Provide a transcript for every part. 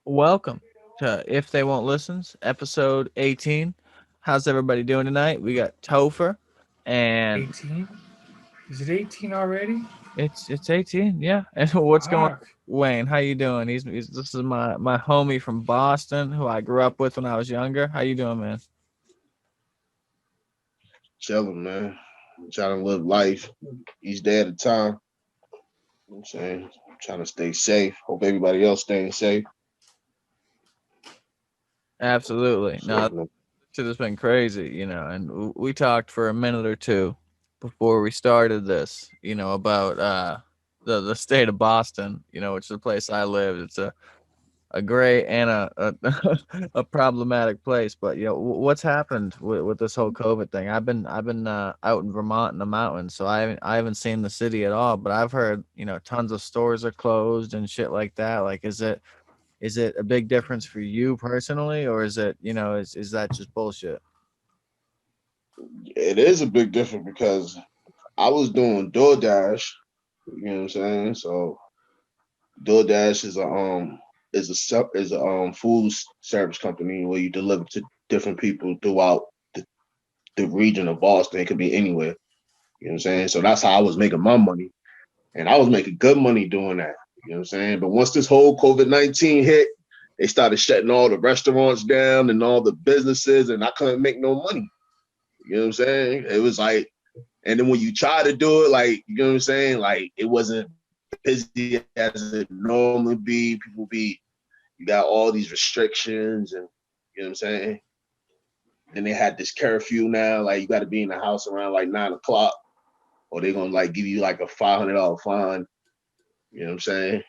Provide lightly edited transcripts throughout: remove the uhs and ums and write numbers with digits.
Welcome to If They Won't Listens, episode 18. How's everybody doing tonight? We got Topher, and 18? Is it 18 already? it's 18, yeah. And what's going on? Fuck. Wayne, how you doing? He's this is my homie from Boston who I grew up with when I was younger. How you doing, man? Chilling, man. Trying to live life each day at a time. You know what I'm saying? Trying to stay safe. Hope everybody else staying safe. Absolutely. No, So, shit has been crazy, and we talked for a minute or two before we started this, about the state of Boston, which is the place I live. It's a great and a problematic place. But what's happened with this whole COVID thing? I've been out in Vermont in the mountains, so I haven't seen the city at all. But I've heard tons of stores are closed and shit like that. Like, is it a big difference for you personally, or is it is that just bullshit? it is a big difference because I was doing DoorDash. You know what I'm saying? So DoorDash is a food service company where you deliver to different people throughout the region of Boston. It could be anywhere. You know what I'm saying? So that's how I was making my money. And I was making good money doing that. You know what I'm saying? But once this whole COVID-19 hit, they started shutting all the restaurants down and all the businesses, and I couldn't make no money. You know what I'm saying? It was like, and then when you try to do it, like, you know what I'm saying? Like, it wasn't busy as it normally be. People you got all these restrictions, and you know what I'm saying? Then they had this curfew now, like, you got to be in the house around like 9 o'clock, or they're going to like give you like a $500 fine. You know what I'm saying?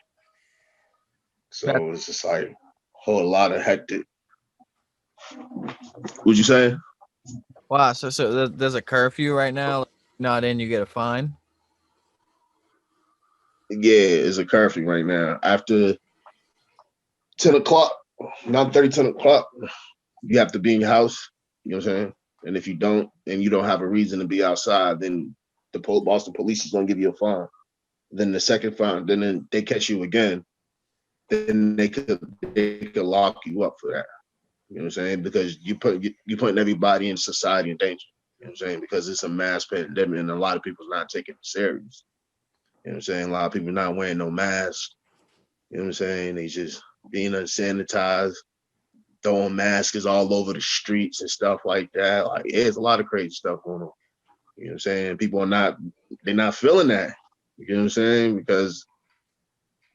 That, So it's just like a whole lot of hectic. What you saying? wow. So there's a curfew right now. Like, not in, you get a fine. Yeah, it's a curfew right now. After 10 o'clock, 9:30, 10 o'clock, you have to be in your house. You know what I'm saying? And if you don't, and you don't have a reason to be outside, then the Boston police is gonna give you a fine. Then the second fine, then they catch you again, then they could lock you up for that. You know what I'm saying? Because you putting everybody in society in danger. You know what I'm saying? Because it's a mass pandemic and a lot of people's not taking it serious. You know what I'm saying? A lot of people not wearing no mask. You know what I'm saying? They just being unsanitized, throwing masks all over the streets and stuff like that. Like, yeah, it's a lot of crazy stuff going on. You know what I'm saying? People are they're not feeling that. You know what I'm saying? Because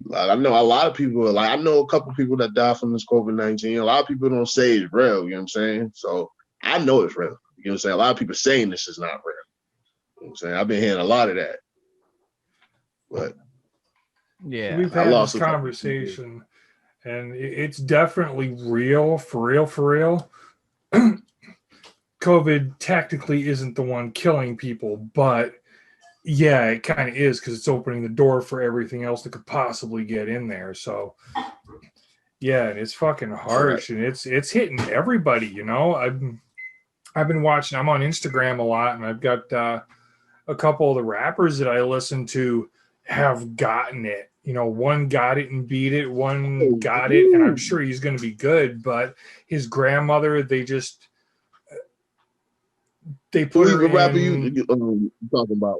like, I know a lot of people, like I know a couple people that died from this COVID-19. A lot of people don't say it's real, you know what I'm saying? So I know it's real. You know what I'm saying? A lot of people saying this is not real. You know what I'm saying? I've been hearing a lot of that. But Yeah. We've I had this lost a couple of people. conversation, and it's definitely real, for real, for real. COVID technically isn't the one killing people, but yeah, it kind of is because it's opening the door for everything else that could possibly get in there. So yeah, and it's fucking Correct. harsh, and it's hitting everybody. I've been watching. I'm on Instagram a lot, and I've got a couple of the rappers that I listen to have gotten it. One got it and beat it, one Oh, got it, and I'm woo. sure he's going to be good. But his grandmother, they put Who's her the rapper in. you talking about?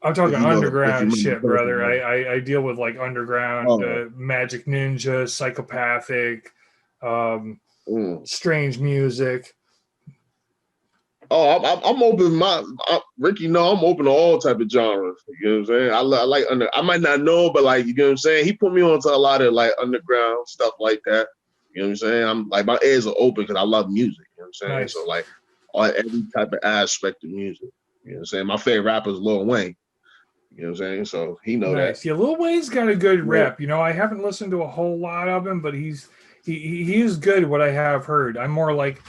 I'm talking If you underground remember shit, the brother. person. I deal with like underground, Oh, magic ninja, psychopathic, um, mm. strange music. Oh, I'm open. Ricky, no, I'm open to all type of genres. You know what I'm saying? I like under. I might not know, but like you know what I'm saying. He put me on to a lot of like underground stuff like that. You know what I'm saying? I'm like my ears are open because I love music. You know what I'm saying? So Nice, like on every type of aspect of music. You know what I'm saying? My favorite rapper is Lil Wayne. You know what I'm saying? So he know that. nice. Yeah, Lil Wayne's got a good But rep. I haven't listened to a whole lot of him, but he is good. What I have heard, I'm more like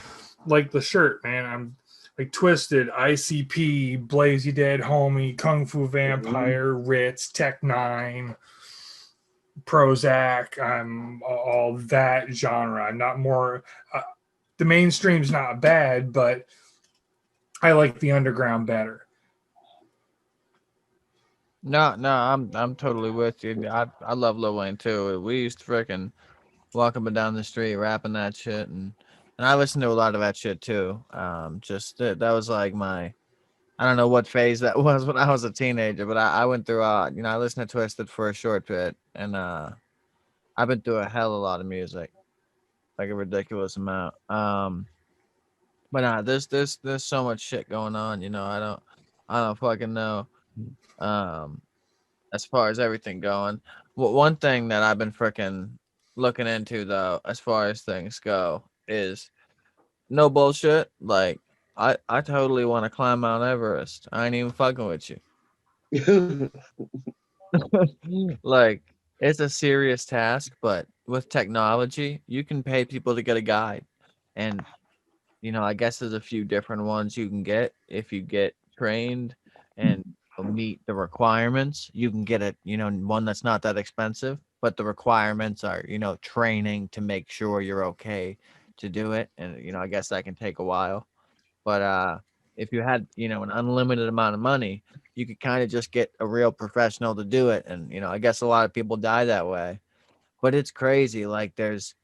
the shirt, man. I'm like Twisted, ICP, Blaze You Dead, Homie, Kung Fu mhm. Vampire, Ritz, Tech Nine, Prozac. I'm all that genre. I'm not more. The mainstream's not bad, but I like the underground better. No, I'm totally with you. I love Lil Wayne too. We used to freaking walk up and down the street rapping that shit, and I listened to a lot of that shit too. Just that was like my, I don't know what phase that was when I was a teenager, but I went through I listened to Twisted for a short bit, and I've been through a hell of a lot of music, like a ridiculous amount. But there's so much shit going on. I don't fucking know. Um, as far as everything going, one thing that I've been freaking looking into though, as far as things go, is no bullshit. Like I totally want to climb Mount Everest. I ain't even fucking with you. Like it's a serious task, but with technology, you can pay people to get a guide. And I guess there's a few different ones you can get if you get trained and meet the requirements. You can get one that's not that expensive, but the requirements are, training to make sure you're okay to do it. And I guess that can take a while. But if you had, an unlimited amount of money, you could kind of just get a real professional to do it. And I guess a lot of people die that way. But it's crazy. Like there's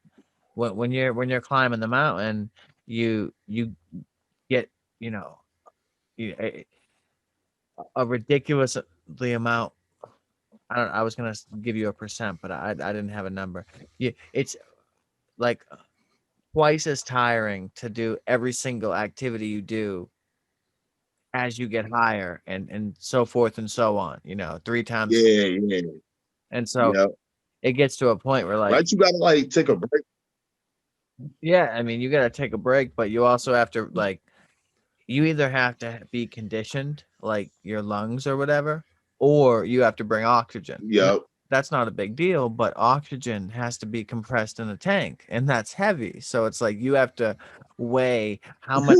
when you're climbing the mountain, you get you know a ridiculously amount. I was gonna give you a percent, but I didn't have a number. It's like twice as tiring to do every single activity you do as you get higher, and so forth and so on. Three times, Yeah, yeah, and so yeah. it gets to a point where like, Right, you gotta like take a break. yeah, I mean, you gotta take a break, but you also have to like you either have to be conditioned, like your lungs or whatever, or you have to bring oxygen. Now, Yep. that's not a big deal, but oxygen has to be compressed in a tank, and that's heavy. So it's like you have to weigh how much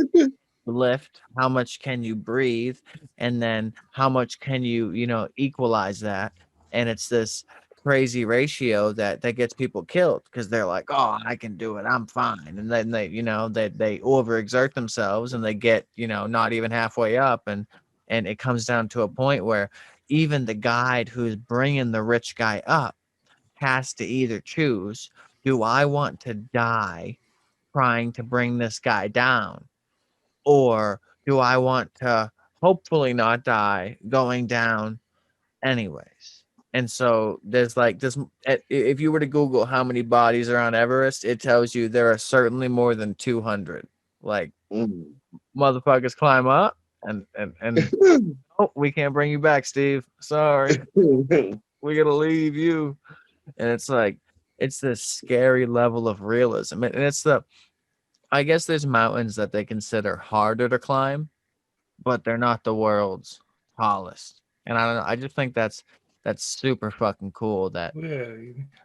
lift, how much can you breathe, and then how much can you, equalize that. And it's this crazy ratio that gets people killed because they're like, oh, I can do it, I'm fine. And then they overexert themselves and they get, not even halfway up. And it comes down to a point where even the guide who's bringing the rich guy up has to either choose, do I want to die trying to bring this guy down, or do I want to hopefully not die going down anyways? And so there's like this. If you were to Google how many bodies are on Everest, it tells you there are certainly more than 200. Like Mm. motherfuckers climb up, and oh, we can't bring you back, Steve. Sorry, we gotta leave you. And it's like it's this scary level of realism, and it's the. I guess there's mountains that they consider harder to climb, but they're not the world's tallest. And I don't know. I just think that's super fucking cool. That Yeah,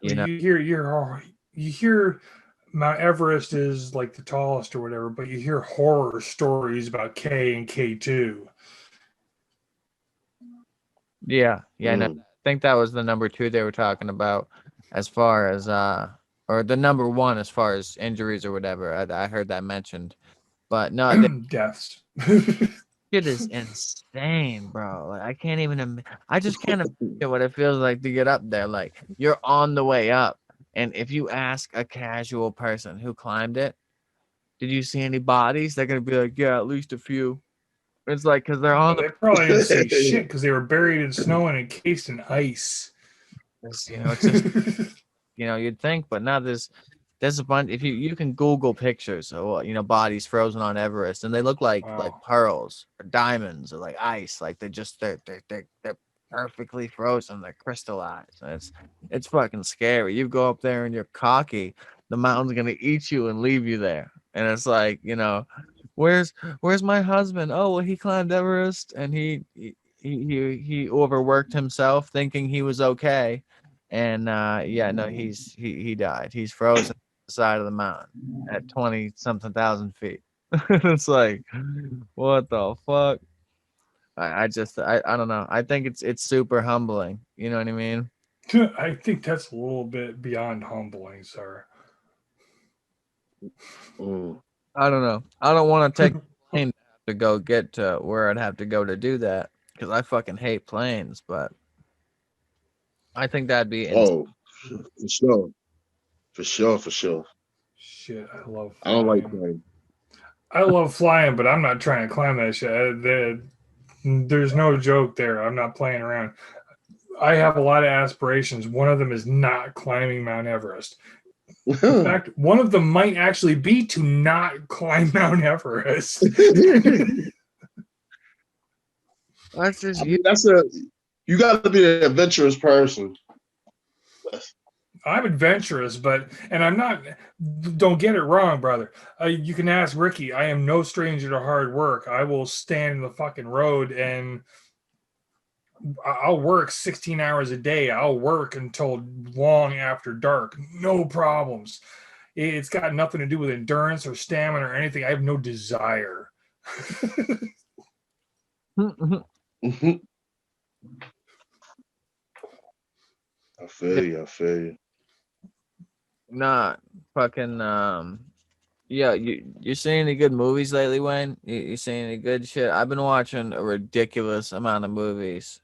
you know, you hear Mount Everest is like the tallest or whatever, but you hear horror stories about K and K2. yeah. No, I Mm. think that was the number two they were talking about, as far as or the number one as far as injuries or whatever. I heard that mentioned, but no, the Deaths. shit is insane, bro. Like I can't even. I just can't imagine what it feels like to get up there. Like you're on the way up, and if you ask a casual person who climbed it, did you see any bodies? They're gonna be like, yeah, at least a few. It's like because they're on They probably didn't see shit because they were buried in snow and encased in ice. it's just you'd think, but now there's a bunch. If you can Google pictures of bodies frozen on Everest, and they look like Wow. pearls or diamonds or like ice, like they're perfectly frozen, they're crystallized. And it's fucking scary. You go up there and you're cocky, the mountain's gonna eat you and leave you there. And it's like, where's where's my husband? Oh well, he climbed Everest and he overworked himself thinking he was okay. And yeah, no, he died. He's frozen on the side of the mountain at 20 something thousand feet. It's like, what the fuck? I don't know. I think it's super humbling. You know what I mean? I think that's a little bit beyond humbling, sir. Mm. I don't know. I don't want to take a plane to go get to where I'd have to go to do that because I fucking hate planes. But I think that'd be Oh, for sure, for sure, for sure. Shit, I love I don't like flying. playing. I love flying, but I'm not trying to climb that shit. There's no joke there. I'm not playing around. I have a lot of aspirations. One of them is not climbing Mount Everest. In fact, one of them might actually be to not climb Mount Everest. that's just I you. mean, you got to be an adventurous person. I'm adventurous, and I'm not. Don't get it wrong, brother. You can ask Ricky. I am no stranger to hard work. I will stand in the fucking road and I'll work 16 hours a day. I'll work until long after dark. No problems. It's got nothing to do with endurance or stamina or anything. I have no desire. I feel you. I feel you. Nah, fucking yeah, you seen any good movies lately, Wayne? You seen any good shit? I've been watching a ridiculous amount of movies.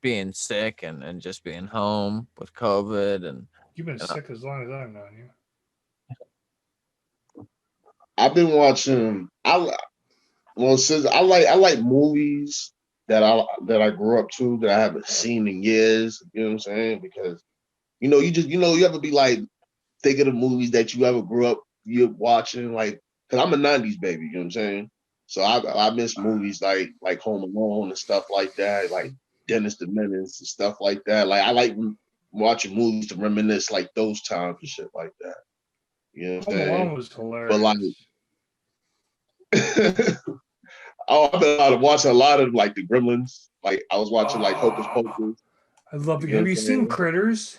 Being sick and just being home with COVID You've been and sick as long as I've known you. I've been watching. Since I like movies that I grew up to that I haven't seen in years. You know what I'm saying? Because you ever be like thinking of movies that you ever grew up you watching like because I'm a '90s baby. You know what I'm saying? So I miss movies like Home Alone and stuff like that, like Dennis the Menace and stuff like that. Like I like watching movies to reminisce like those times and shit like that. You know what I'm Home Alone saying? was But like hilarious. oh, I've been watching a lot of like the Gremlins. Like I was watching like Hocus Oh, Pocus. I love You it. know Have what you I'm seen saying? Critters?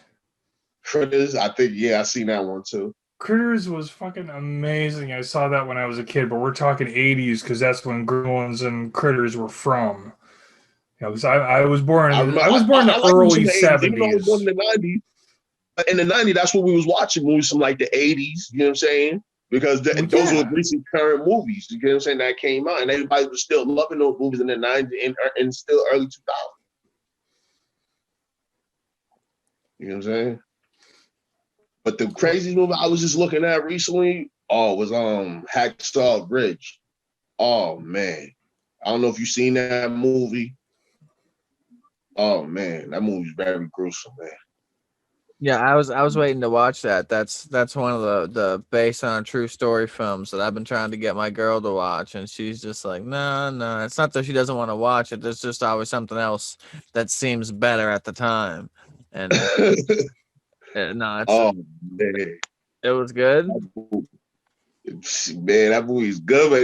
Critters. I think I seen that one too. Critters was fucking amazing. I saw that when I was a kid, but we're talking 80s because that's when Gremlins and Critters were from. You know, because I was born I in the, remember. I was born in I the like movies from early the '80s, even though I was born 70s. in the '90s. In the '90s, that's what we was watching movies from like the '80s. You know what I'm saying? Because Well, those were yeah. recent current movies. You know what I'm saying? That came out, and everybody was still loving those movies in the '90s and still early 2000s. You know what I'm saying? But the craziest movie I was just looking at recently, was Hacksaw Ridge. Oh man, I don't know if you've seen that movie. Oh man, that movie's very gruesome, man. yeah, I was waiting to watch that. That's one of the based on a true story films that I've been trying to get my girl to watch, and she's just like, no, no. It's not that she doesn't want to watch it. There's just always something else that seems better at the time, and no, Oh man, it was good. man, that movie's good. But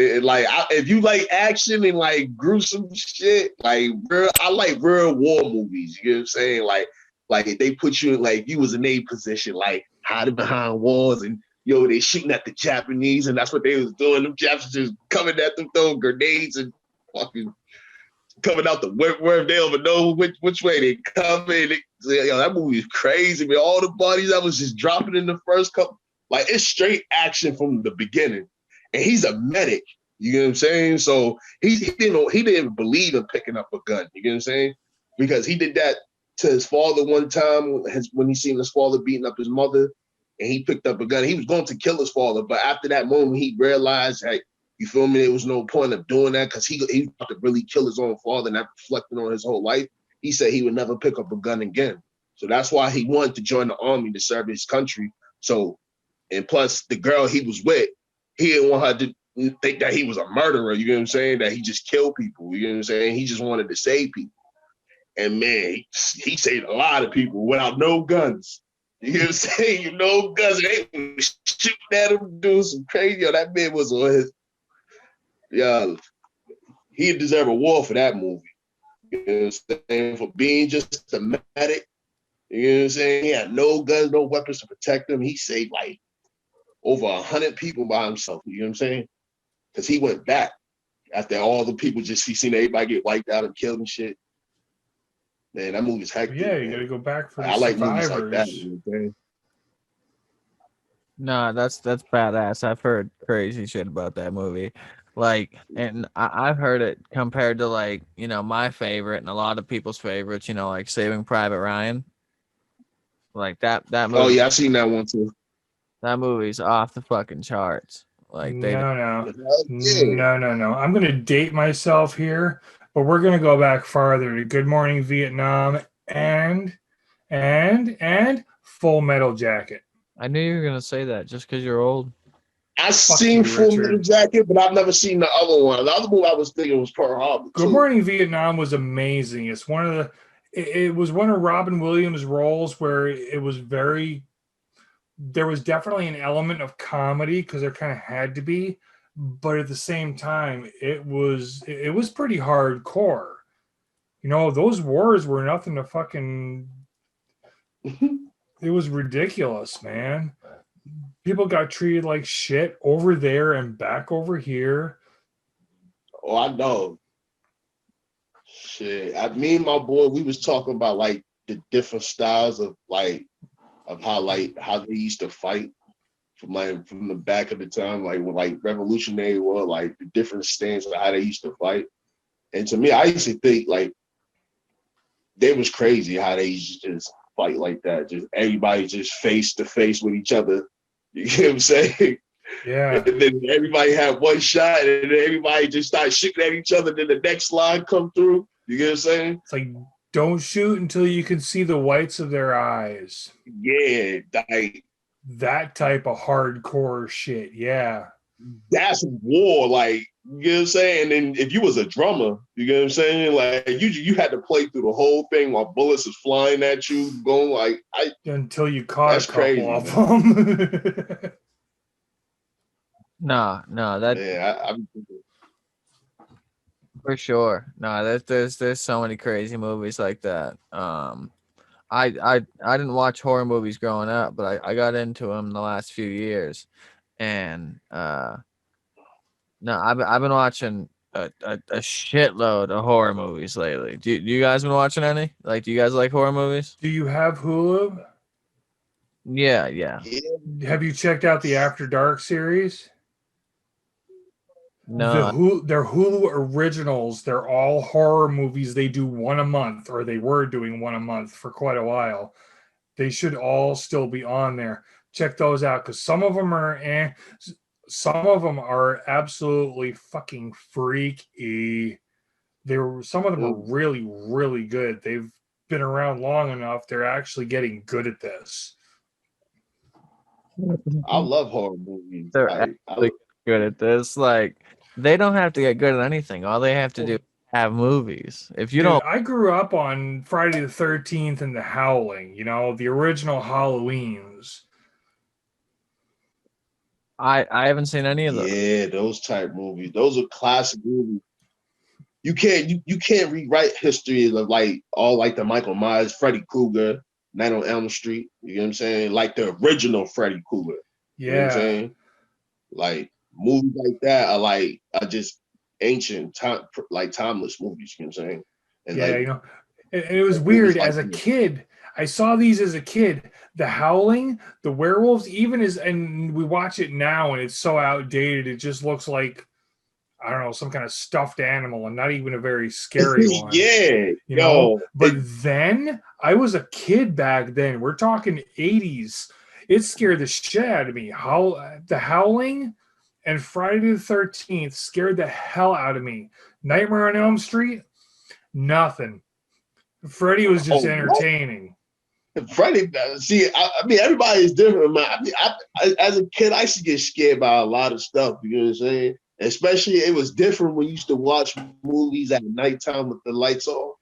if you like action and like gruesome shit, I like real war movies. You know what I'm saying? Like if they put you in like you was in a position, like hiding behind walls, and they shooting at the Japanese, and that's what they was doing. Them Japanese just coming at them, throwing grenades and fucking coming out the where they don't even know which way they coming. That movie is crazy, man. All the bodies that was just dropping in the first couple, like it's straight action from the beginning. And he's a medic. You know what I'm saying? So he didn't believe in picking up a gun. You know what I'm saying? Because he did that to his father one time when he seen his father beating up his mother, and he picked up a gun. He was going to kill his father, but after that moment, he realized, hey, you feel me? There was no point of doing that because he was to really kill his own father, and that reflected on his whole life. He said he would never pick up a gun again. So that's why he wanted to join the army to serve his country. So, and plus the girl he was with, he didn't want her to think that he was a murderer. You know what I'm saying? That he just killed people. You know what I'm saying? He just wanted to save people. And man, he saved a lot of people without no guns. You know what I'm saying? No guns. They were shooting at him, doing some crazy. That man was on his. Yeah, he deserve a award for that movie. You know what I'm saying? For being just a medic. You know what I'm saying? He had no guns, no weapons to protect him. He saved like over 100 people by himself. You know what I'm saying? Because he went back after all the people he seen everybody get wiped out and killed and shit. Man, that movie's But hectic, yeah, you got man. to go back for the I like movies like that. survivors. You know what I'm saying? No, that's badass. I've heard crazy shit about that movie. Like, and I've heard it compared to like, you know, my favorite and a lot of people's favorites, you know, like Saving Private Ryan. Like that Oh movie, yeah, I seen that one too. that movie's off the fucking charts. Like they did. No, no, Yeah. no. I'm going to date myself here, but we're going to go back farther to Good Morning Vietnam and Full Metal Jacket. I knew you were gonna say that just because you're old. I Fuck seen you, Full Metal Richard. Jacket, but I've never seen the other one. The other movie I was thinking was Pearl Harbor Good too. Morning Vietnam was amazing. It's one of the it was one of Robin Williams' roles where it was very there was definitely an element of comedy because there kind of had to be, but at the same time it was pretty hardcore. You know, those wars were nothing to fucking it was ridiculous, man. People got treated like shit over there and back over here. Oh, I know. Shit. Me and my boy, we was talking about like the different styles of how they used to fight from the back of the time, like with like Revolutionary War, like the different stands of how they used to fight. And to me, I used to think like they was crazy how they used to just fight like that. Just everybody just face to face with each other. You get what I'm saying? Yeah. And then everybody had one shot, and then everybody just started shooting at each other. Then the next line come through. You get what I'm saying? It's like don't shoot until you can see the whites of their eyes. Yeah, like That type of hardcore shit. Yeah. that's war. Like you get what I'm saying. And then if you was a drummer, you get what I'm saying. Like you had to play through the whole thing while bullets is flying at you, going like Until you caught that's a couple crazy, of man. them. No, that Yeah, for sure. No, there's so many crazy movies like that. I didn't watch horror movies growing up, but I got into them the last few years, and no, I've been watching a shitload of horror movies lately. Do you guys been watching any? Like, do you guys like horror movies? Do you have Hulu? Yeah, yeah. yeah. Have you checked out the After Dark series? No, They're Hulu originals. They're all horror movies. They do one a month, or they were doing one a month for quite a while. They should all still be on there. Check those out because some of them are some of them are absolutely fucking freaky. Some of them are really, really good. They've been around long enough. They're actually getting good at this. I love horror movies. they're Like actually good at this. Like, they don't have to get good at anything. All they have to do is have movies. If you Dude, don't, I grew up on Friday the 13th and The Howling, the original Halloweens. I haven't seen any of those. yeah, those type movies. Those are classic movies. You can't rewrite history of like all like the Michael Myers, Freddy Krueger, Night on Elm Street. You know what I'm saying? Like the original Freddy Krueger. You know what I'm Yeah. saying? Like movies like that are just ancient time, like timeless movies. You know what I'm saying? And Yeah, like and it was movies weird like as a this. kid. I saw these as a kid. The Howling, the werewolves, and we watch it now and it's so outdated. It just looks like, I don't know, some kind of stuffed animal and not even a very scary one. Yeah, But then I was a kid back then. We're talking 80s. It scared the shit out of me. The Howling and Friday the 13th scared the hell out of me. Nightmare on Elm Street, nothing. Freddy was just what? entertaining. Freddie, see, I mean, everybody is different, man. I mean, as a kid, I used to get scared by a lot of stuff. You know what I'm saying? Especially, it was different when you used to watch movies at nighttime with the lights off.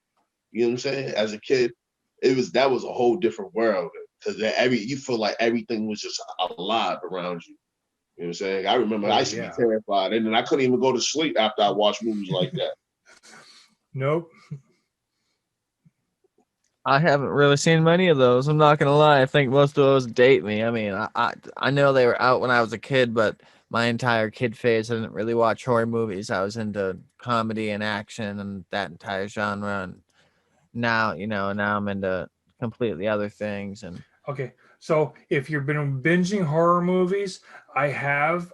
You know what I'm saying? As a kid, that was a whole different world because you feel like everything was just alive around you. You know what I'm saying? I remember I Oh, used to be yeah. terrified, and then I couldn't even go to sleep after I watched movies like that. Nope. I haven't really seen many of those. I'm not gonna lie. I think most of those date me. I mean, I know they were out when I was a kid, but my entire kid phase, I didn't really watch horror movies. I was into comedy and action and that entire genre. And now, now I'm into completely other things. And Okay. So if you've been binging horror movies, I have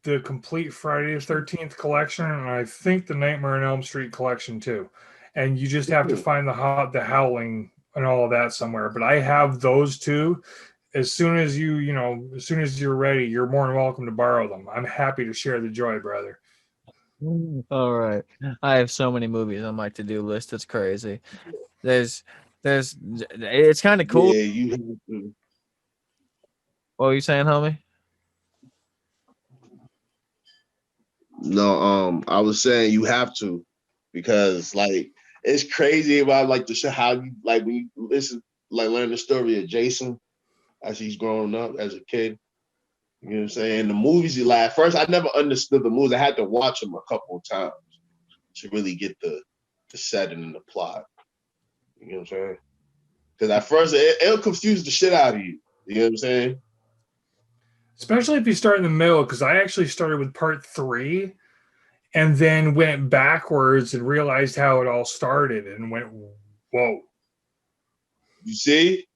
the complete Friday the 13th collection, and I think the Nightmare on Elm Street collection too. And you just have to find the Howling and all of that somewhere. But I have those two. As soon as as soon as you're ready, you're more than welcome to borrow them. I'm happy to share the joy, brother. All right. I have so many movies on my to-do list. It's crazy. There's it's kind of cool. Yeah, you have to. What were you saying, homie? No, I was saying you have to, because like it's crazy about like the show, how you like when you listen, like learn the story of Jason as he's growing up as a kid. You know what I'm saying? The movies you laugh. First, I never understood the movies. I had to watch them a couple of times to really get the setting and the plot. You know what I'm saying? Because at first it'll confuse the shit out of you. You know what I'm saying? Especially if you start in the middle, because I actually started with part 3 and then went backwards and realized how it all started and went, whoa. You see?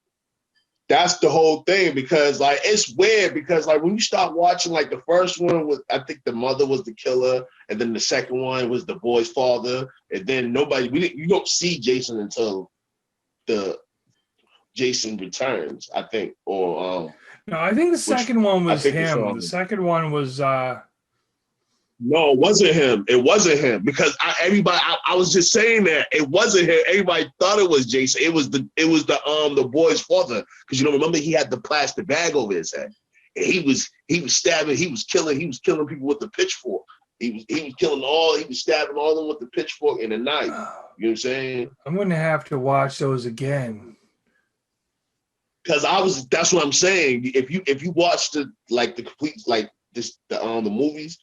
That's the whole thing, because like it's weird, because like when you start watching, like the first one was, I think the mother was the killer, and then the second one was the boy's father, and then you don't see Jason until the Jason Returns, I think, or No, I think the second one was him. The it's second one was no, it wasn't him. It wasn't him, because I was just saying that it wasn't him. Everybody thought it was Jason. It was the boy's father, because remember he had the plastic bag over his head. And he was stabbing, he was killing people with the pitchfork. He was stabbing all of them with the pitchfork and the knife. You know what I'm saying? I'm gonna have to watch those again. Because that's what I'm saying. If you watch the complete the movies,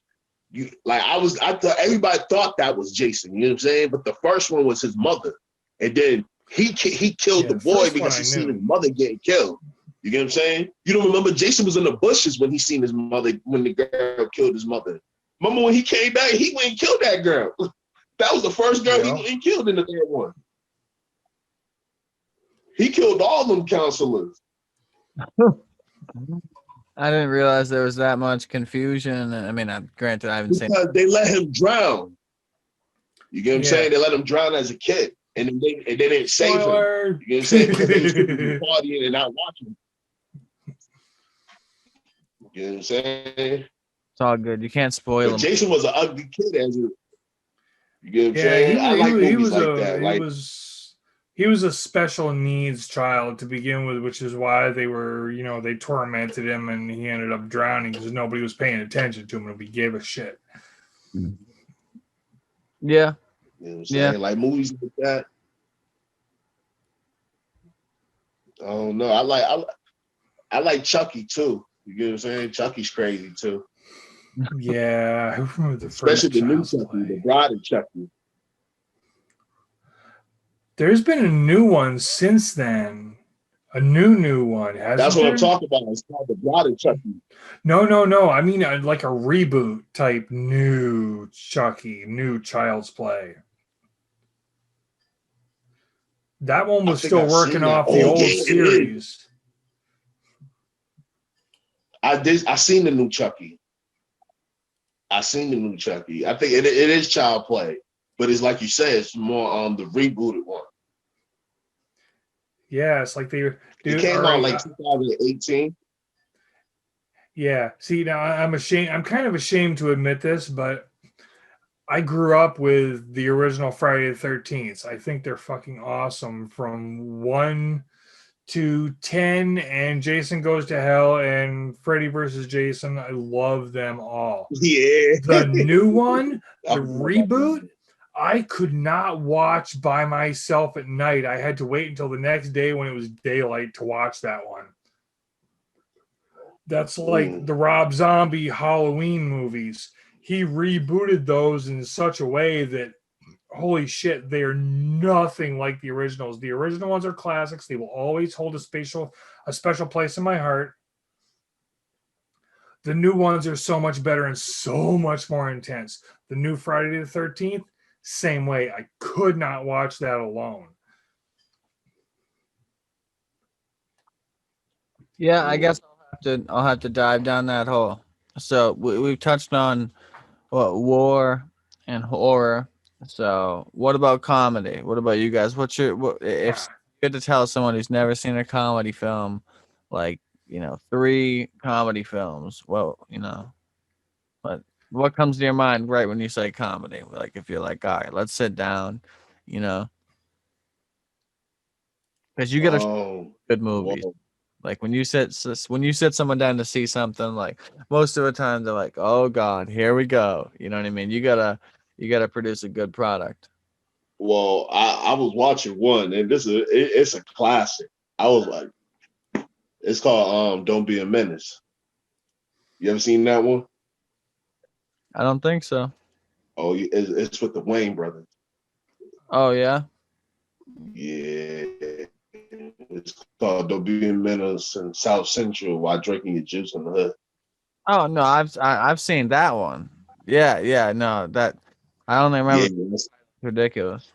I thought everybody thought that was Jason. You know what I'm saying? But the first one was his mother, and then he killed the boy because he seen his mother getting killed. You get what I'm saying? You don't remember Jason was in the bushes when he seen his mother, when the girl killed his mother. Remember when he came back, he went and killed that girl. That was the first girl he went and killed in the third one. He killed all them counselors. I didn't realize there was that much confusion. I mean, granted, I haven't seen. Because they let him drown. You get what I'm saying? They let him drown as a kid, and they didn't save him. You get what I'm saying? Because they was partying and not watching. You know what I'm saying? It's all good. You can't spoil him. Jason was an ugly kid you get what I'm saying? I like movies like that. He was a special needs child to begin with, which is why they were, they tormented him and he ended up drowning because nobody was paying attention to him and he gave a shit. Yeah. You know what I'm saying? Like movies like that. Oh no, I like Chucky too. You get what I'm saying? Chucky's crazy too. Yeah, I remember the especially the new Chucky, the Bride of Chucky. There's been a new one since then. A new one. That's what I'm talking about. It's called the Bride of Chucky. No. I mean, like a reboot type new Chucky, new Child's Play. That one was still working off the old series. I seen the new Chucky. I think it is Child Play, but it's like you said, it's more the rebooted one. Yeah, it's like it came out like 2018. Yeah. See, now I'm ashamed. I'm kind of ashamed to admit this, but I grew up with the original Friday the 13th. I think they're fucking awesome from 1 to 10, and Jason Goes to Hell and Freddy versus Jason. I love them all. Yeah. The new one, the reboot, I could not watch by myself at night. I had to wait until the next day when it was daylight to watch that one. That's like the Rob Zombie Halloween movies. He rebooted those in such a way that, holy shit, they are nothing like the originals. The original ones are classics. They will always hold a special place in my heart. The new ones are so much better and so much more intense. The new Friday the 13th, same way. I could not watch that alone. Yeah, I guess I'll have to dive down that hole. So we've touched on war and horror. So what about comedy? What about you guys? What's your if Ah, you had to tell someone who's never seen a comedy film, like 3 comedy films? Well, but what comes to your mind right when you say comedy? Like if you're like, all right, let's sit down, you know, because you get a good movies. Well, Like when you sit someone down to see something, like most of the time they're like, "Oh God, here we go." You know what I mean? You gotta produce a good product. I was watching one, and it's a classic. I was like, it's called Don't Be a Menace. You ever seen that one? I don't think so. Oh, it's with the Wayne brothers. Oh yeah. Yeah, it's called Don't Be a Menace in South Central while drinking your juice in the hood. Oh no, I've seen that one. Yeah, yeah. No, that I only remember. Yeah, It's ridiculous.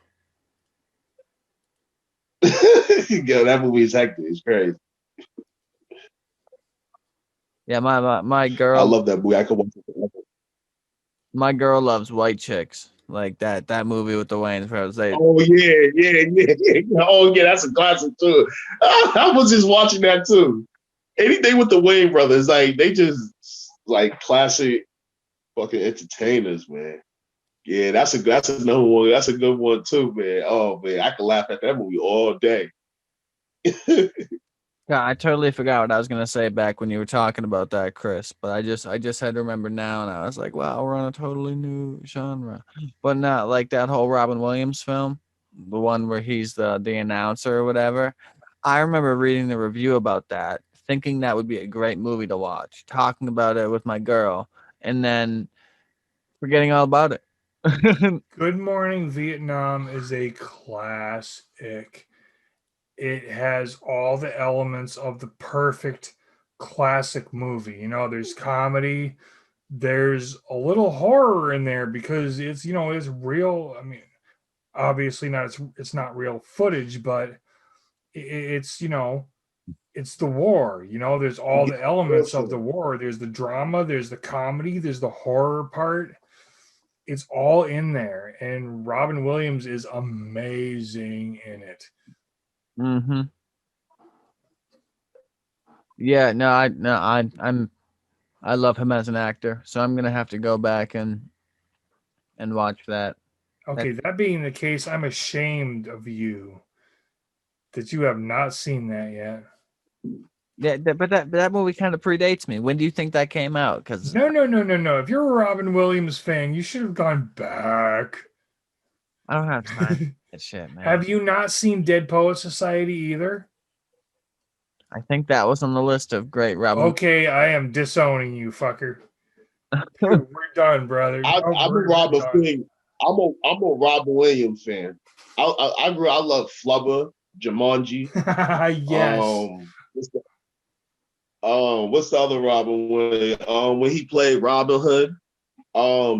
yo, that movie is hectic. It's crazy. Yeah, my I girl love that movie. I could watch it forever. my girl loves white chicks. Like that movie with the Wayans brothers. They Oh yeah. Oh yeah, that's a classic too. I was just watching that too. Anything with the Wayne brothers, like they just like classic fucking entertainers, man. Yeah, that's another one. That's a good one too, man. Oh man, I could laugh at that movie all day. Yeah, I totally forgot what I was gonna say back when you were talking about that, Chris. But I just had to remember now, and I was like, wow, we're on a totally new genre. But not like that whole Robin Williams film, the one where he's the announcer or whatever. I remember reading the review about that, thinking that would be a great movie to watch, talking about it with my girl, and then forgetting all about it. Good Morning Vietnam is a classic. It has all the elements of the perfect classic movie. There's comedy, there's a little horror in there because it's real. I mean, obviously not it's not real footage, but it's the war. There's all Yeah, the elements of the listen. war. There's the drama, there's the comedy, there's the horror part. It's all in there, and Robin Williams is amazing in it. hmm Yeah, no, I love him as an actor, so I'm gonna have to go back and watch that. That Okay, that being the case, I'm ashamed of you that you have not seen that yet. but that movie kind of predates me. When do you think that came out? Because No, no, no, no, no. If you're a Robin Williams fan, you should have gone back. I don't have time for that shit, man. Have you not seen Dead Poet Society either? I think that was on the list of great Robin. Okay, I am disowning you, fucker. We're done, brother. No, I'm a we're Robert done. thing. I'm a Robin Williams fan. I love Flubber, Jumanji. Yes. What's what's the other Robin Williams? When he played Robin Hood,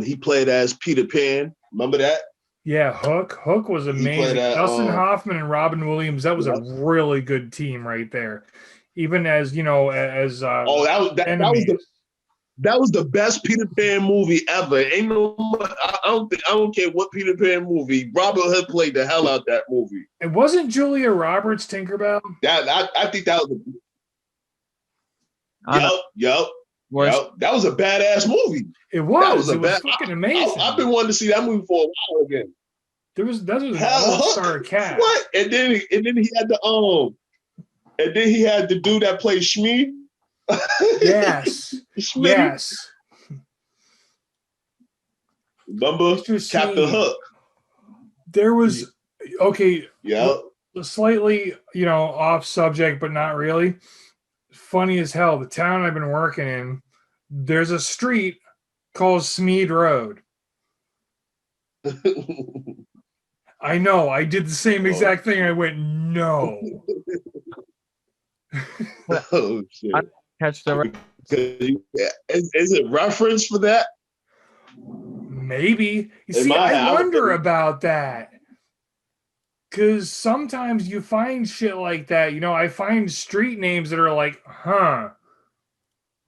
he played as Peter Pan. Remember that? Yeah, Hook. Hook was He played amazing. at Dustin Hoffman and Robin Williams, that was a yep. really good team right there. Even as, as Oh, that was enemies. the best Peter Pan movie ever. Ain't no, I don't care what Peter Pan movie. Robin Hood played the hell out that movie. It wasn't Julia Roberts Tinkerbell. I think that was I don't yep. was That was a badass movie. It That was. was a It was bad. fucking amazing. I've been wanting to see that movie for a while again. That was an Hell, all-star Hook. cast. What? And then he had the dude that played Shmi. Yes. Shmi. Yes. Remember Captain Hook? There was okay. Yeah. Slightly, off subject, but not really. Funny as hell. The town I've been working in, there's a street called Smead Road. I know. I did the same exact thing. I went, no. Oh shit! I catch the Is it reference for that? Maybe. You see, I wonder about that. Because sometimes you find shit like that. I find street names that are like, huh.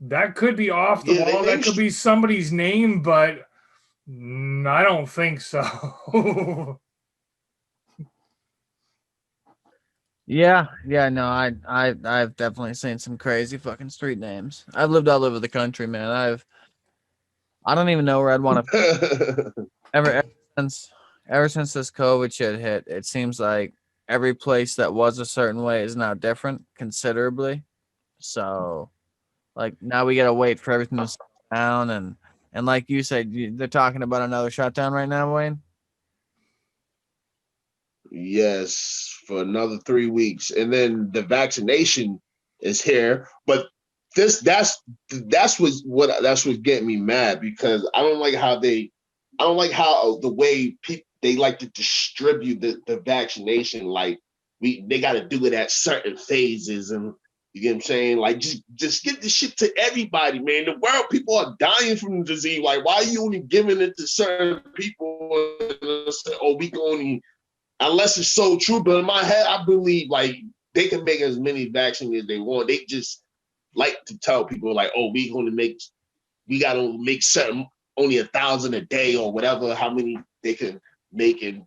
That could be off the Yeah, they wall. That name. could be somebody's name, but I don't think so. Yeah, no, I've definitely seen some crazy fucking street names. I've lived all over the country, man. I don't even know where I'd want to ever since ever since this COVID shit hit. It seems like every place that was a certain way is now different considerably. So, like now we gotta wait for everything to settle down, and like you said, they're talking about another shutdown right now, Wayne. Yes, for another 3 weeks, and then the vaccination is here. But this that's what's getting me mad, because I don't like how the way people they like to distribute the vaccination. Like they got to do it at certain phases, and you get what I'm saying. Like just get the shit to everybody, man. The world, people are dying from the disease. Like, why are you only giving it to certain people? Oh, we can only, unless it's so true. But in my head, I believe like they can make as many vaccines as they want. They just like to tell people like, oh, we gotta make certain only 1,000 a day or whatever, how many they can make and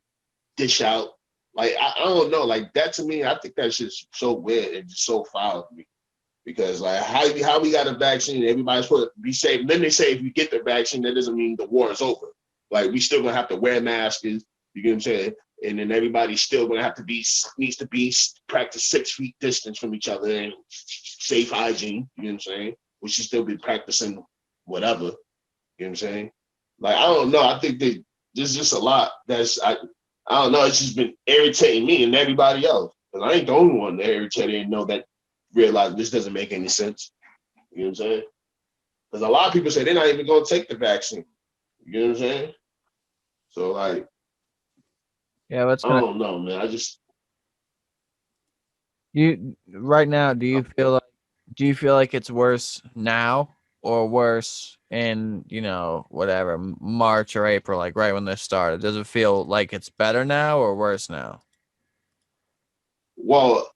dish out. Like I don't know, like that to me, I think that's just so weird and just so foul to me. Because like how we got a vaccine, everybody's supposed to be safe. And then they say if you get the vaccine, that doesn't mean the war is over. Like we still gonna have to wear masks. You get what I'm saying? And then everybody's still gonna have to needs to be practice 6 feet distance from each other and safe hygiene. You know what I'm saying? We should still be practicing whatever. You know what I'm saying? Like I don't know. I think there's just a lot I don't know. It's just been irritating me and everybody else. Because I ain't the only one that irritated and know that realize this doesn't make any sense. You know what I'm saying? Because a lot of people say they're not even going to take the vaccine. You know what I'm saying? So like, Yeah, what's I gonna don't know, man. I just you right now? Do you feel like it's worse now or worse in whatever March or April, like right when this started? Does it feel like it's better now or worse now? well,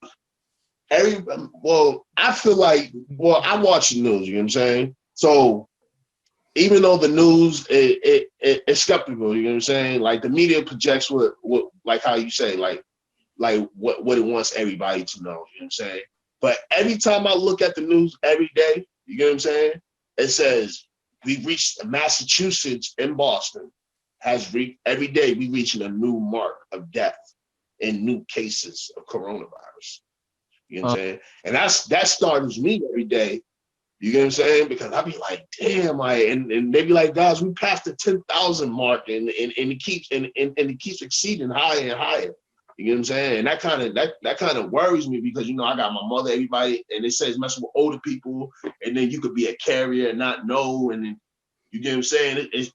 I feel like I watch the news. You know what I'm saying? So even though the news it's skeptical, you know what I'm saying? Like the media projects what like how you say like what it wants everybody to know. You know what I'm saying? But every time I look at the news every day, you get what I'm saying? It says we've reached Massachusetts and Boston has reached every day we reaching a new mark of death and new cases of coronavirus. You know what I'm Uh, saying? And that startles me every day. You get what I'm saying? Because I be like, damn, and they be like, guys, we passed the 10,000 mark, and it keeps exceeding higher and higher. You get what I'm saying? And that kind of worries me, because I got my mother, everybody, and it says messing with older people, and then you could be a carrier and not know, and then you get what I'm saying? It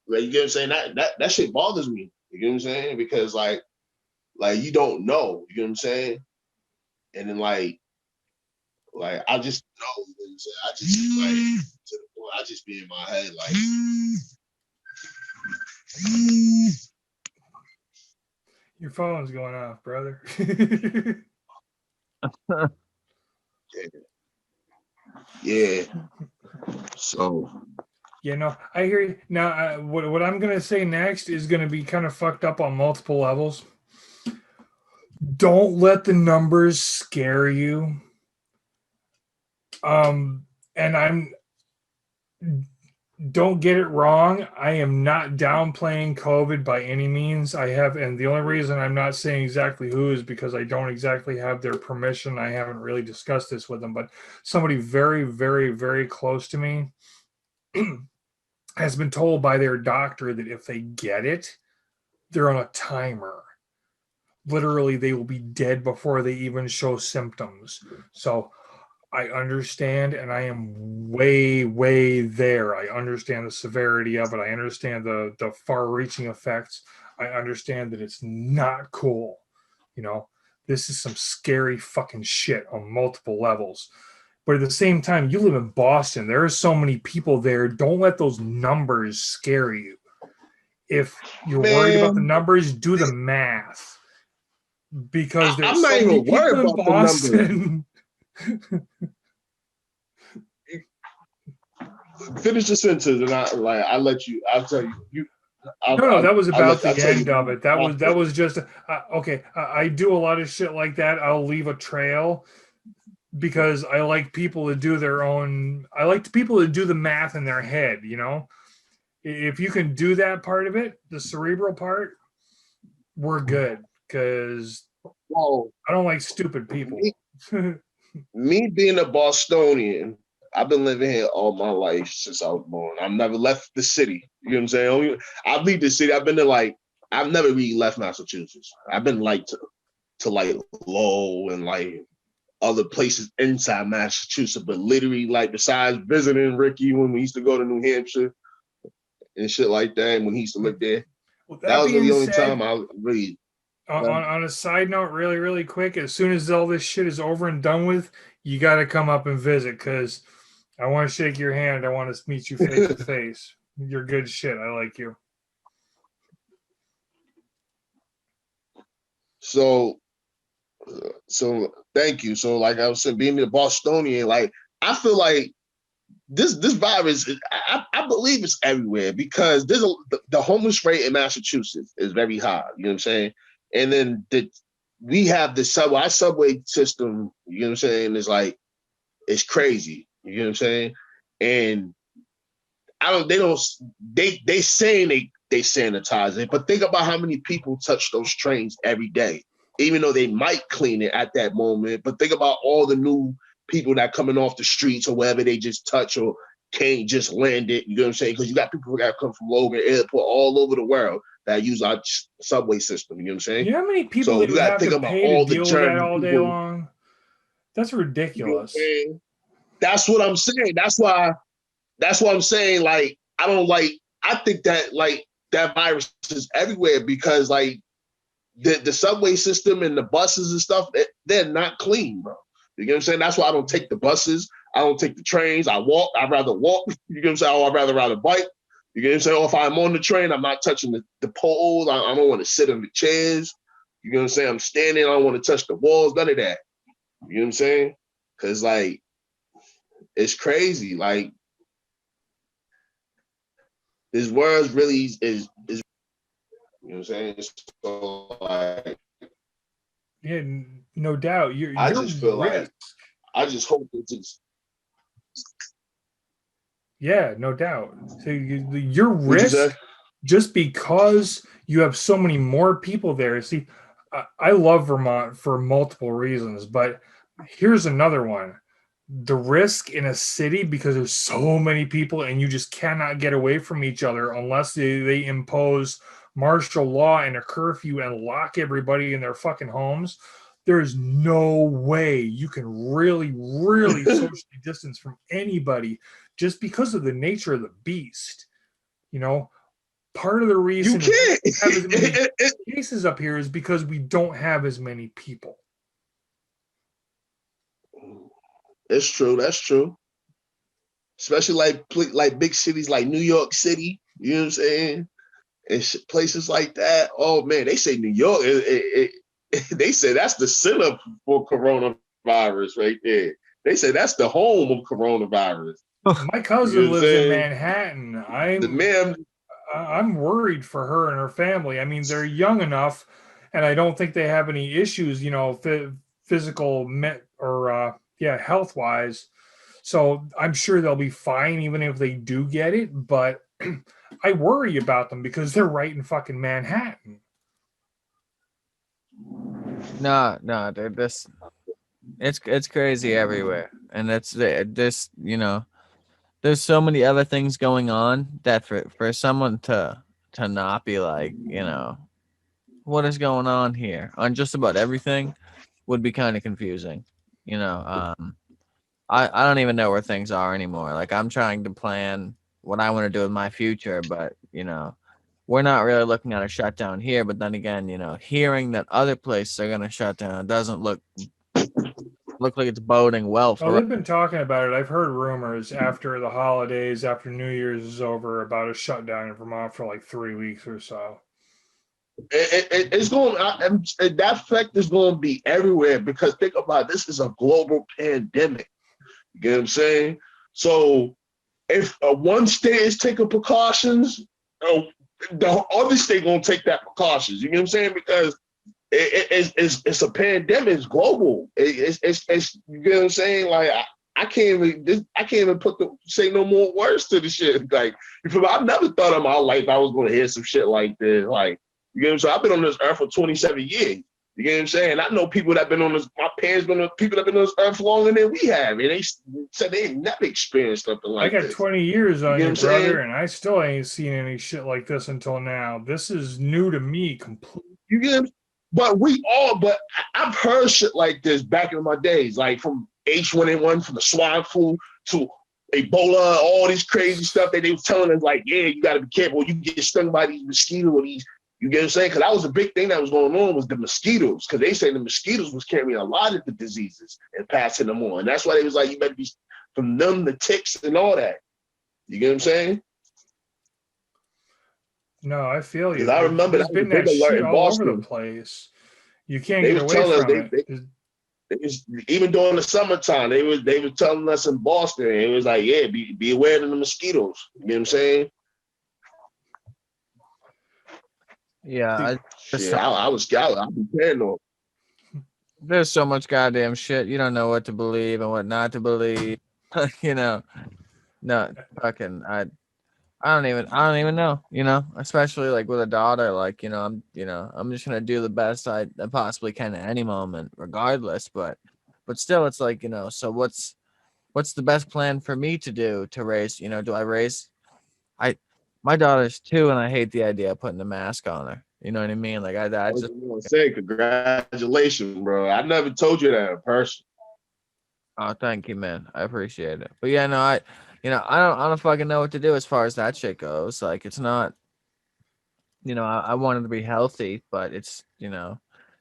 like, you get what I'm saying? That shit bothers me. You get what I'm saying? Because like you don't know. You get what I'm saying? And then like I just know, you know what I'm saying? I just like to the point, I just be in my head like Your phone's going off, brother. yeah. So I hear you. Now, what I'm going to say next is going to be kind of fucked up on multiple levels. Don't let the numbers scare you. And don't get it wrong. I am not downplaying COVID by any means. And the only reason I'm not saying exactly who is because I don't exactly have their permission. I haven't really discussed this with them, but somebody very, very, very close to me has been told by their doctor that if they get it, they're on a timer. Literally, they will be dead before they even show symptoms. So I understand, and I am way, way there. I understand the severity of it. I understand the far-reaching effects. I understand that it's not cool. This is some scary fucking shit on multiple levels. But at the same time, you live in Boston. There are so many people there. Don't let those numbers scare you. If you're worried about the man, numbers, do the math. Because I'm there's not so many even worried people in about the numbers. Boston. finish the sentence, and I let you. I'll tell you. No, that was about I'll the tell you. end of it. That was just okay. I do a lot of shit like that. I'll leave a trail because I like people to do their own. I like people to do the math in their head. You know, if you can do that part of it, the cerebral part, we're good. Because Well, I don't like stupid people. me being a Bostonian, I've been living here all my life since I was born. I've never left the city. You know what I'm saying? I leave the city. I've been to I've never really left Massachusetts. I've been to like Lowell and like other places inside Massachusetts, but literally like besides visiting Ricky when we used to go to New Hampshire and shit like that, when he used to live there, With that was the only said, time I really. On a side note, really quick, as soon as all this shit is over and done with, you got to come up and visit because I want to shake your hand. I want to meet you face to face. You're good shit. I like you. So thank you. So like I was saying, being a Bostonian, like I feel like this virus, I believe it's everywhere because the homeless rate in Massachusetts is very high. You know what I'm saying? And then we have the our subway system. You know what I'm saying? Is like it's crazy. You know what I'm saying? And they saying they sanitize it, but think about how many people touch those trains every day, even though they might clean it at that moment. But think about all the new people that coming off the streets or wherever they just touch or can't just land it. You know what I'm saying? Because you got people that come from Logan Airport all over the world that use our subway system. You know what I'm saying? You know how many people So they you would got to have think to about pay to all the deal with that German all day people. long? That's ridiculous. You know that's what I'm saying. That's why I'm saying, like, I think that, like, that virus is everywhere because, like, the subway system and the buses and stuff, they're not clean, bro. You know what I'm saying? That's why I don't take the buses. I don't take the trains. I walk. I'd rather walk. You know what I'm saying? Or I'd rather ride a bike. You know what I'm saying? Or if I'm on the train, I'm not touching the poles. I don't want to sit on the chairs. You know what I'm saying? I'm standing. I don't want to touch the walls. None of that. You know what I'm saying? Because, like, it's crazy. Like, this world really is you know what I'm saying? So like Yeah, no doubt. I just feel like I just hope it's just yeah, no doubt. So your what you say? risk just because you have so many more people there. See, I love Vermont for multiple reasons, but here's another one. The risk in a city because there's so many people and you just cannot get away from each other unless they impose martial law and a curfew and lock everybody in their fucking homes. There's no way you can really socially distance from anybody just because of the nature of the beast. You know, part of the reason You can't. we have as many cases up here is because we don't have as many people. It's true. That's true. Especially like big cities like New York City. You know what I'm saying? And places like that. Oh man, they say New York. They say that's the center for coronavirus right there. They say that's the home of coronavirus. My cousin You know lives in Manhattan. I'm worried for her and her family. I mean, they're young enough, and I don't think they have any issues, you know, physical or health wise. So I'm sure they'll be fine even if they do get it. But I worry about them because they're right in fucking Manhattan. No, dude, it's crazy everywhere, and that's this, you know, there's so many other things going on that for someone to not be like, you know, what is going on here on just about everything would be kind of confusing, you know. I don't even know where things are anymore. Like I'm trying to plan what I want to do with my future, but you know, we're not really looking at a shutdown here. But then again, you know, hearing that other places are going to shut down doesn't look like it's boding well for. Oh, they've been talking about it. I've heard rumors after the holidays, after New Year's is over, about a shutdown in Vermont for like 3 weeks or so. It's going. That effect is going to be everywhere because think about it, this is a global pandemic. You get what I'm saying? So if one state is taking precautions, the other state gonna take that precautions. You know what I'm saying? Because it's a pandemic. It's global. It's you know what I'm saying? Like I can't even say no more words to the shit. Like I've never thought in my life I was gonna hear some shit like this. Like you know what I'm saying? I've been on this earth for 27 years. You get what I'm saying? I know people that been on this. My parents been on people that been on this earth longer than we have, and they said they ain't never experienced something like I got this. 20 years on you, brother, saying? and I still ain't seen any shit like this until now. This is new to me completely. You get, but I've heard shit like this back in my days, like from H1N1, from the swine flu to Ebola, all this crazy stuff that they were telling us, like, yeah, you got to be careful. You get stung by these mosquitoes or these. You get what I'm saying? Because that was a big thing that was going on was the mosquitoes. Because they say the mosquitoes was carrying a lot of the diseases and passing them on. And that's why they was like, you better be from them, the ticks and all that. You get what I'm saying? No, I feel you. Because I remember There's that was a been that big alert shit in all over the Boston. place. You can't They get was away telling us from it. it was, even during the summertime, they were telling us in Boston, it was like, yeah, be aware of the mosquitoes. You know what I'm saying? Yeah, I was scared. I'd be paranoid. there's so much goddamn shit. You don't know what to believe and what not to believe. You know, no fucking. I don't even know. You know, especially like with a daughter. Like I'm just gonna do the best I possibly can at any moment, regardless. But still, it's like So what's the best plan for me to do to raise? Do I raise? My daughter's 2, and I hate the idea of putting a mask on her. You know what I mean? Like I I just. want to say congratulations, bro. I never told you that in person. Oh, thank you, man. I appreciate it. But yeah, no, I don't fucking know what to do as far as that shit goes. Like, it's not, I want her to be healthy, but it's,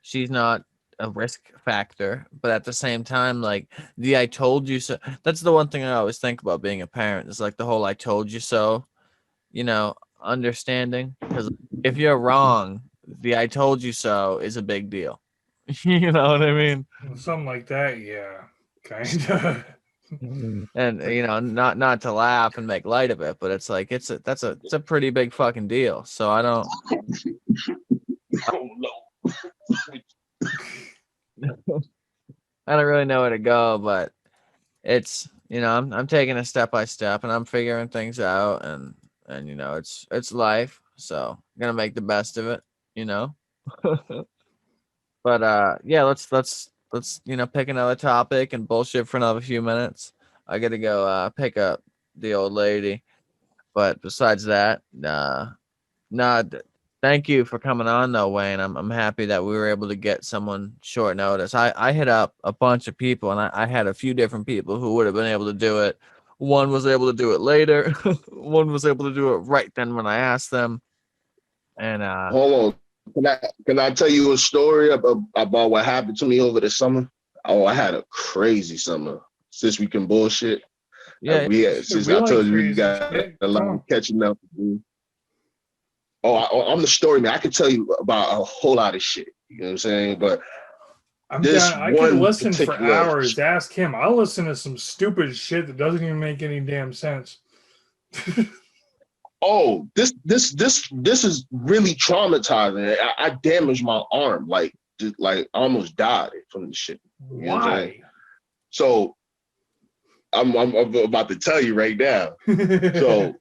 she's not a risk factor. But at the same time, like the "I told you so." That's the one thing I always think about being a parent. Is like the whole "I told you so," understanding. Because if you're wrong, the "I told you so" is a big deal. You know what I mean? Something like that, yeah. Kind of. And not to laugh and make light of it, but it's like it's a pretty big fucking deal. So I don't I don't really know where to go, but it's I'm taking it step by step, and I'm figuring things out, and it's life, so I'm gonna make the best of it, you know. But yeah, let's pick another topic and bullshit for another few minutes. I gotta go pick up the old lady. But besides that, thank you for coming on though, Wayne. I'm happy that we were able to get someone short notice. I hit up a bunch of people, and I had a few different people who would have been able to do it. One was able to do it later. One was able to do it right then when I asked them. And Hold on. Can I tell you a story about what happened to me over the summer? Oh, I had a crazy summer. Since we can bullshit, yeah, since We I like told you we crazy got shit. a lot of catching up to do. I'm the story man. I can tell you about a whole lot of shit. You know what I'm saying? But I'm this down. I could one listen for particular. hours. Ask him. I'll listen to some stupid shit that doesn't even make any damn sense. Oh, this is really traumatizing. I damaged my arm, like I almost died from this shit. You know what I'm saying? Why? So I'm about to tell you right now. So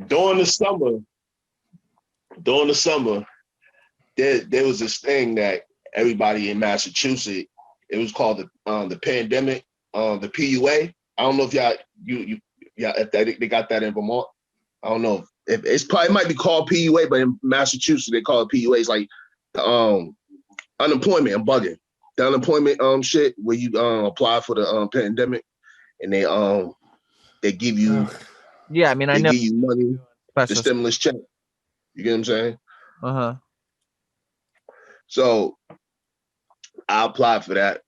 during the summer, there was this thing that everybody in Massachusetts, it was called the pandemic, the PUA. I don't know if if they got that in Vermont. I don't know if it might be called PUA, but in Massachusetts they call it PUA. It's like the unemployment and bugging. The unemployment shit where you apply for the pandemic and they give you yeah. I mean, I know money, the special. stimulus check. You get what I'm saying? Uh-huh. So I applied for that.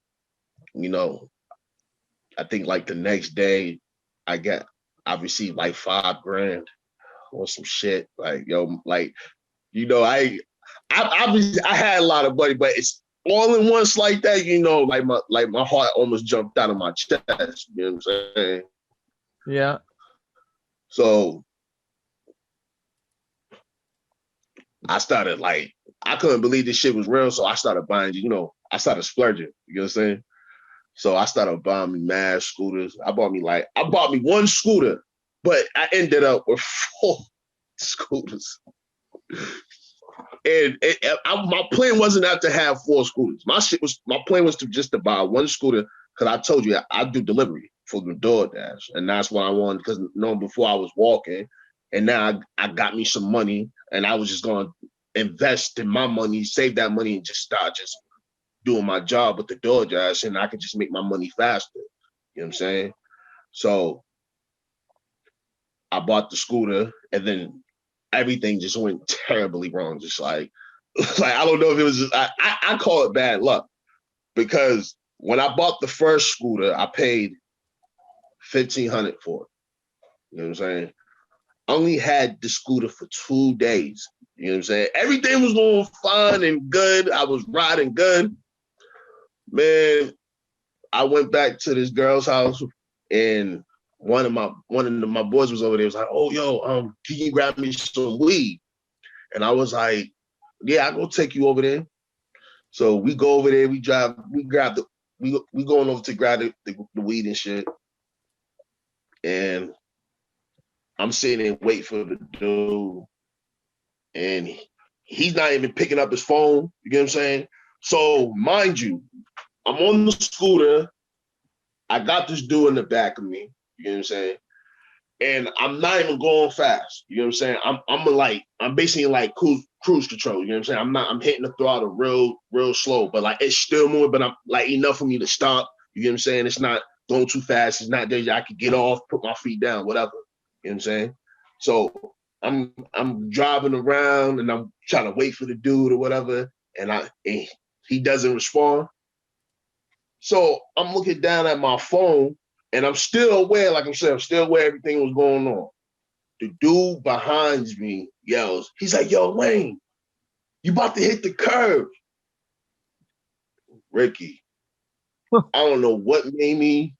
I think like the next day I received like $5,000 or some shit. Like, I had a lot of money, but it's all in once like that, like my heart almost jumped out of my chest. You know what I'm saying? Yeah. So I started like, I couldn't believe this shit was real. So I started buying, I started splurging. You know what I'm saying? So I started buying me mad scooters. I bought me one scooter, but I ended up with 4 scooters. And my plan wasn't not to have 4 scooters. My plan was to buy one scooter, because I told you I do delivery for the DoorDash, and that's what I wanted, because before I was walking, and now I got me some money, and I was just going to invest in my money, save that money, and just start just doing my job with the DoorDash, and I could just make my money faster. You know what I'm saying? So I bought the scooter, and then everything just went terribly wrong. Just like I don't know if it was just, I call it bad luck, because when I bought the first scooter, I paid $1,500 for it. You know what I'm saying? I only had the scooter for 2 days. You know what I'm saying? Everything was going fine and good. I was riding good. Man, I went back to this girl's house, and one of my boys was over there. Was like, "Oh, yo, can you grab me some weed?" And I was like, "Yeah, I go take you over there." So we go over there. We grab we going over to grab the weed and shit. And I'm sitting there waiting for the dude, and he's not even picking up his phone. You get what I'm saying? So mind you, I'm on the scooter. I got this dude in the back of me. You know what I'm saying? And I'm not even going fast. You know what I'm saying? I'm basically like cruise control. You know what I'm saying? I'm hitting the throttle real slow, but like it's still moving, but I'm like enough for me to stop. You know what I'm saying? It's not going too fast. It's not there. I could get off, put my feet down, whatever. You know what I'm saying? So I'm driving around, and I'm trying to wait for the dude or whatever, and he doesn't respond. So I'm looking down at my phone, and I'm still aware, like I'm saying, I'm still aware everything was going on. The dude behind me yells, he's like, "Yo, Wayne, you about to hit the curb." Ricky, I don't know what made me.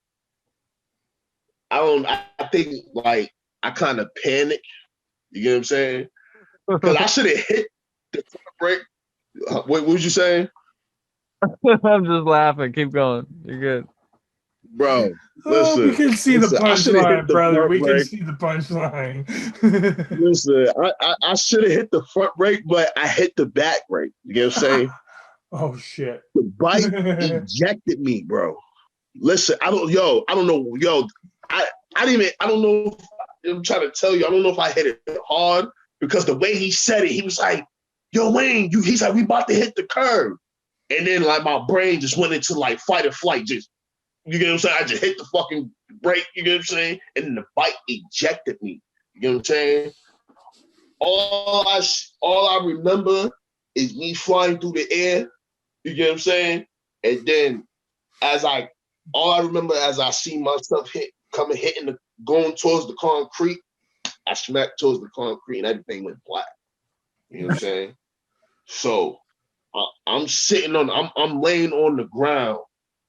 I think like I kind of panicked. You get what I'm saying? Because I should have hit the brake. What was you saying? I'm just laughing. Keep going. You're good. Bro, Oh, we can see the I should have hit punchline, the brother. front We can brake. see the punchline. Listen, I should have hit the front brake, but I hit the back brake. You get what I'm saying? Oh shit. The bike ejected me, bro. Listen, I don't know, I don't know. I'm trying to tell you, I don't know if I hit it hard, because the way he said it, he was like, "Yo, Wayne," he's like, "We about to hit the curb," and then like my brain just went into like fight or flight. Just, you get what I'm saying? I just hit the fucking brake. You get what I'm saying? And then the bike ejected me. You get what I'm saying? All I remember is me flying through the air. You get what I'm saying? And then all I remember as I see myself going towards the concrete, I smacked towards the concrete and everything went black. You know what I'm saying? So I'm laying on the ground.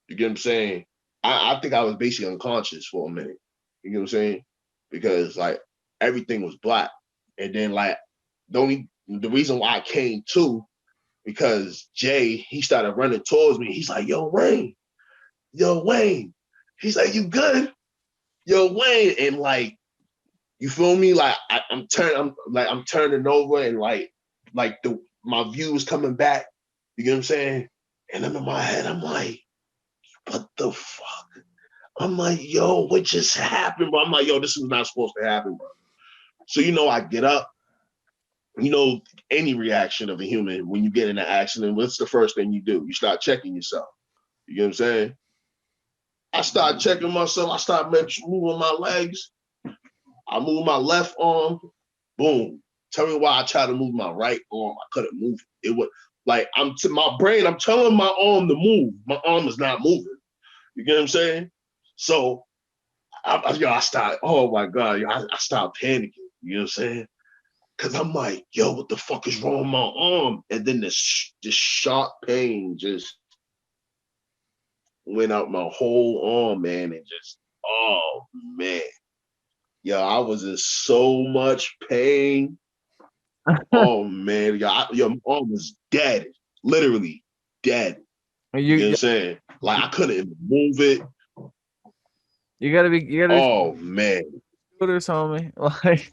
You get what I'm saying? I think I was basically unconscious for a minute. You know what I'm saying? Because like everything was black. And then like the reason why I came to, because Jay, he started running towards me. He's like, "Yo, Wayne, yo, Wayne." He's like, "You good? Yo, Wayne." And like, you feel me? Like I'm turning over, and like my view is coming back. You get what I'm saying? And I'm in my head, I'm like, what the fuck? I'm like, yo, what just happened, bro? I'm like, yo, this is not supposed to happen, bro. So, I get up, any reaction of a human when you get in an accident, what's the first thing you do? You start checking yourself. You get what I'm saying? I start checking myself. I start moving my legs. I move my left arm. Boom. Tell me why I try to move my right arm. I couldn't move it. It was like to my brain, I'm telling my arm to move. My arm is not moving. You get what I'm saying? So I start, oh my God, I start panicking. You know what I'm saying? Because I'm like, yo, what the fuck is wrong with my arm? And then this sharp pain just went out my whole arm, man. And just, oh, man. Yo, I was in so much pain. Oh man, your arm was dead, literally dead. You know what I'm saying? Like I couldn't even move it. You gotta be. Oh man. Scooters, homie. Like,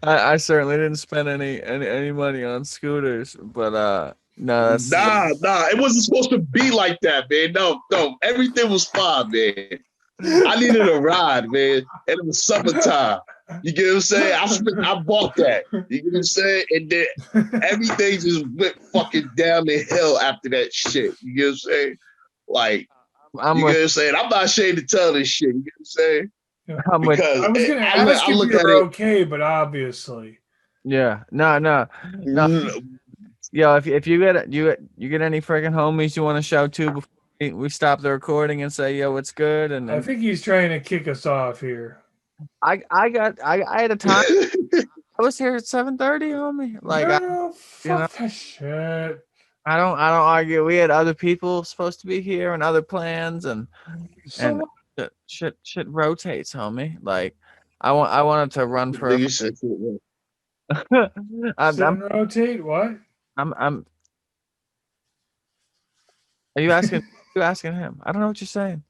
I certainly didn't spend any money on scooters, but no, that's Nah, it wasn't supposed to be like that, man. No, everything was fine, man. I needed a ride, man, and it was summertime. You get what I'm saying? I bought that. You get what I'm saying? And then everything just went fucking down the hill after that shit. You get what I'm saying? Like, I'm you with. get what I'm saying? I'm not ashamed to tell this shit. You get what I'm saying? I'm with. Because I was gonna ask I if look you at were it. okay, but obviously, Yeah. No. Yo, if you get any freaking homies you want to shout to before we stop the recording and say, yo, what's good? And I think he's trying to kick us off here. I had a time. I was here at 7:30, homie. Like No, fuck that shit. I don't argue. We had other people supposed to be here and other plans and So shit rotates, homie. Like I wanted to run for a sit and rotate. What? I'm are you asking him? I don't know what you're saying.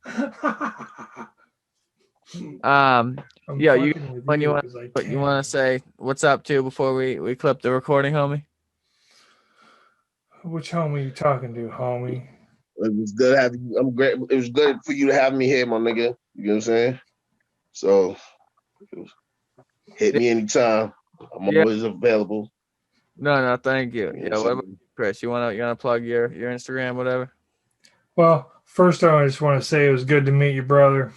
Yeah, you want to say what's up to before we clip the recording, homie? Which homie you talking to, homie? It was good having you. I'm great. It was good for you to have me here, my nigga. You know what I'm saying? So hit me anytime. I'm always available. No, thank you. Yeah, what about you, Chris? You wanna plug your Instagram, whatever? Well, first I just want to say it was good to meet you, brother.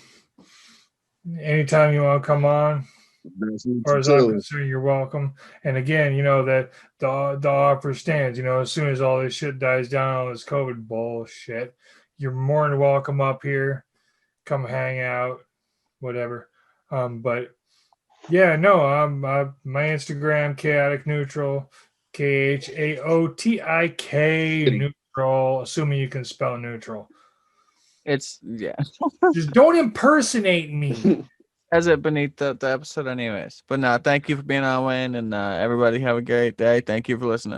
Anytime you want to come on, as far as I'm concerned, you're welcome. And again, you know that the offer stands. You know, as soon as all this shit dies down, all this COVID bullshit, you're more than welcome up here. Come hang out, whatever. But yeah, no, my Instagram chaotic neutral, KHAOTIK neutral. Assuming you can spell neutral. It's yeah. Just don't impersonate me. As it beneath the episode anyways. But no, thank you for being on, Wayne, and everybody have a great day. Thank you for listening.